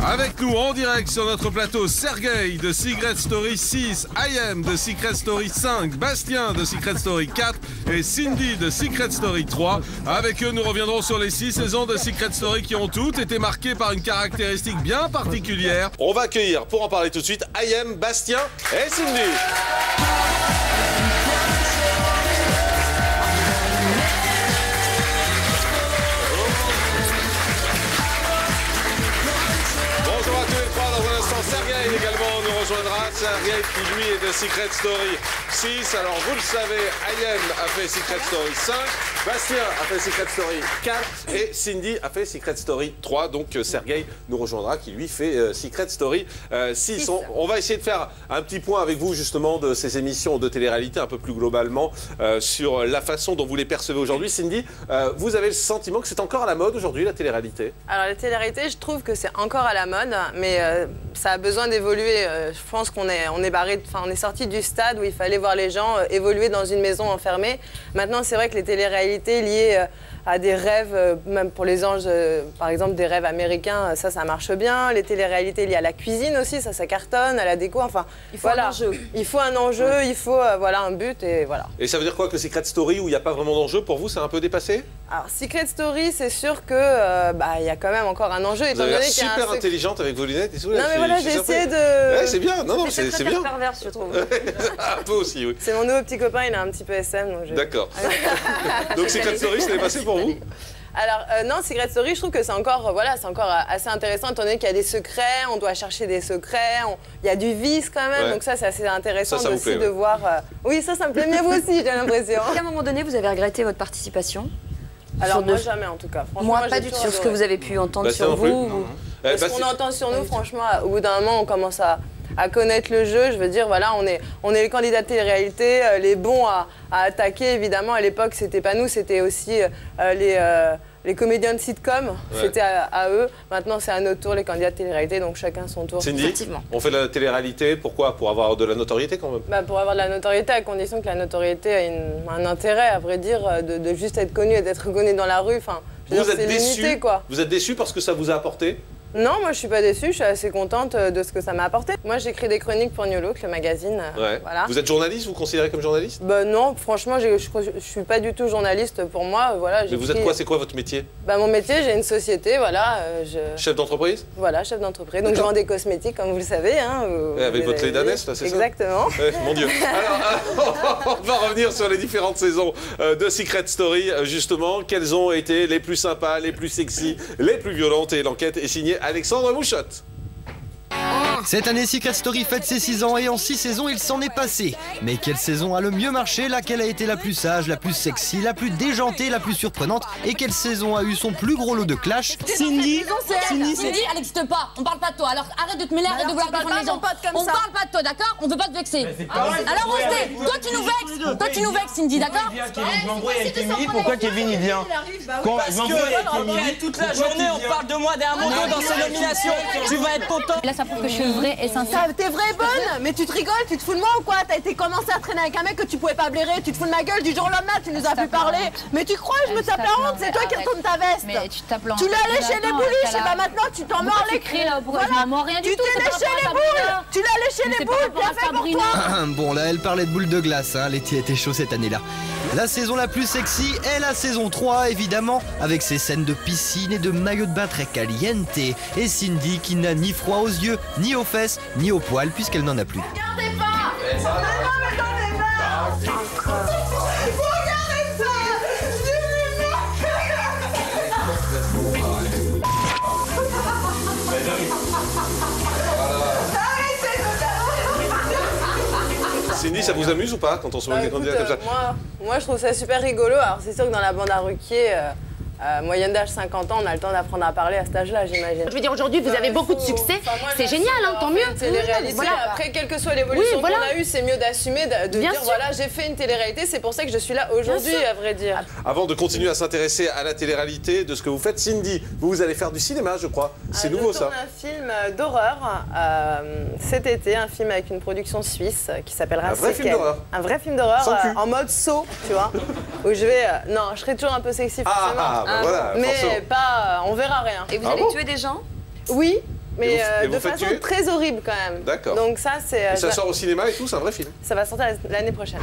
Avec nous en direct sur notre plateau, Sergueï de Secret Story 6, IM de Secret Story 5, Bastien de Secret Story 4 et Cindy de Secret Story 3. Avec eux, nous reviendrons sur les 6 saisons de Secret Story qui ont toutes été marquées par une caractéristique bien particulière. On va accueillir, pour en parler tout de suite, IM, Bastien et Cindy. Sergueï également nous rejoindra. Sergueï qui lui est de Secret Story 6. Alors vous le savez, IM a fait Secret Story 5, Bastien a fait Secret Story 4 et Cindy a fait Secret Story 3. Donc Sergueï nous rejoindra qui lui fait Secret Story 6. On va essayer de faire un petit point avec vous justement de ces émissions de télé-réalité un peu plus globalement sur la façon dont vous les percevez aujourd'hui. Cindy, vous avez le sentiment que c'est encore à la mode aujourd'hui la télé-réalité? Alors la télé-réalité, je trouve que c'est encore à la mode, mais ça a besoin d'évoluer. Je pense qu'on est sorti du stade où il fallait voir les gens évoluer dans une maison enfermée. Maintenant, c'est vrai que les télé-réalités liées à des rêves, même pour les anges, par exemple des rêves américains, ça marche bien. Les télé-réalités liées à la cuisine aussi, ça cartonne, à la déco, enfin. Il faut un enjeu. Il faut un enjeu, il faut voilà, un but et voilà. Et ça veut dire quoi que Secret Story, où il n'y a pas vraiment d'enjeu, pour vous, c'est un peu dépassé? Alors, Secret Story, c'est sûr que il y a a quand même un enjeu. Vous avez l'air super intelligente avec vos lunettes et tout. Non mais voilà, j'ai essayé de... Ouais, c'est bien, non, c'est bien. Perverse, je trouve. Un peu aussi, oui. C'est mon nouveau petit copain, il est un petit peu SM. D'accord. Donc Secret Story, c'était passé pour vous? Alors non, Secret Story, je trouve que c'est encore, assez intéressant, étant donné qu'il y a des secrets, on doit chercher des secrets, il y a du vice quand même, donc ça c'est assez intéressant ça aussi plaît, de voir... Oui, ça me plaît, mais vous aussi, j'ai l'impression. À un moment donné, vous avez regretté votre participation? Alors moi jamais en tout cas. Moi pas du tout. Sur ce que vous avez pu entendre sur vous Ce qu'on entend sur nous, franchement, au bout d'un moment, on commence à connaître le jeu. Je veux dire, voilà, on est les candidats de télé-réalité, les bons à attaquer, évidemment. À l'époque, c'était pas nous, c'était aussi les comédiens de sitcom. C'était à eux. Maintenant, c'est à notre tour, les candidats de télé-réalité, donc chacun son tour. Cindy, on fait de la télé-réalité, pourquoi? Pour avoir de la notoriété quand même? Pour avoir de la notoriété, à condition que la notoriété ait un intérêt, à vrai dire, de juste être connu et d'être reconnu dans la rue. Enfin, vous êtes déçu, limité, quoi. Vous êtes déçu parce que ça vous a apporté? Non, moi je suis pas déçue, je suis assez contente de ce que ça m'a apporté. Moi j'écris des chroniques pour New Look, le magazine. Voilà. Vous êtes journaliste, vous vous considérez comme journaliste? Non, franchement je suis pas du tout journaliste pour moi. Voilà, mais vous êtes quoi, c'est quoi votre métier? Mon métier, j'ai une société, voilà. Chef d'entreprise? Voilà, chef d'entreprise. Donc je vends des cosmétiques comme vous le savez. Hein, avec votre lait d'ânesse, là, c'est ça? Exactement. Mon Dieu. Alors, on va revenir sur les différentes saisons de Secret Story, justement. Quelles ont été les plus sympas, les plus sexy, les plus violentes? Et l'enquête est signée Alexandre Mouchotte. Cette année, Secret Story fête ses 6 ans et en 6 saisons, il s'en est passé. Mais quelle saison a le mieux marché? Laquelle a été la plus sage, la plus sexy, la plus déjantée, la plus surprenante? Et quelle saison a eu son plus gros lot de clash? Cindy, elle n'existe pas. On parle pas de toi. Alors arrête de te mêler, arrête de vouloir défendre les gens. On parle pas de toi, d'accord? On veut pas te vexer. Alors on se tait. Toi tu nous vexes, Cindy, d'accord? Je m'embrouille avec Émilie, pourquoi Kevin il vient? Parce que toute la journée on parle de moi derrière mon dos dans ces nominations. Tu vas être content. Là ça prouve que je suis vraie et sincère. T'es vraie bonne, mais tu te rigoles, tu te fous de moi ou quoi? T'as été commencé à traîner avec un mec que tu pouvais pas blairer, tu te fous de ma gueule du jour au lendemain, tu nous as plus parlé. Mais tu crois, je me tape la honte, c'est toi qui retourne ta veste. Mais tu tapes la honte. Tu l'as léché les bouliches et bah maintenant tu t'en mords les cris. Tu t'es léché les boules. Tu l'as léché les boules, bien fait pour toi. Bon là, elle parlait de boules de glace, hein. L'été était chaud cette année-là. La saison la plus sexy est la saison 3, évidemment, avec ses scènes de piscine et de maillot de bain très caliente. Et Cindy qui n'a ni froid aux yeux, ni aux fesses, ni aux poils, puisqu'elle n'en a plus. Regardez pas. Regardez pas. Cindy, ça vous amuse ou pas quand on se voit des candidats comme ça? Moi, je trouve ça super rigolo. Alors, c'est sûr que dans la bande à Ruquier, moyenne d'âge 50 ans, on a le temps d'apprendre à parler à cet âge-là, j'imagine. Je veux dire, aujourd'hui, vous avez beaucoup de succès. C'est génial, hein, tant mieux. Télé-réalité, après, quelle que soit l'évolution qu'on a eue, c'est mieux d'assumer, de dire voilà, j'ai fait une télé-réalité, c'est pour ça que je suis là aujourd'hui, à vrai dire. Avant de continuer à s'intéresser à la télé-réalité, de ce que vous faites, Cindy, vous allez faire du cinéma, je crois. C'est nouveau, ça? Je tourne un film d'horreur cet été, un film avec une production suisse qui s'appellera Un vrai film d'horreur? Un vrai film d'horreur en mode saut, tu vois, où je vais... non, je serai toujours un peu sexy, forcément. Voilà, mais pas, on verra rien. Et vous allez tuer des gens? Oui, mais de façon très horrible quand même. D'accord. Donc ça, c'est... Ça sort au cinéma et tout, c'est un vrai film. Ça va sortir l'année prochaine.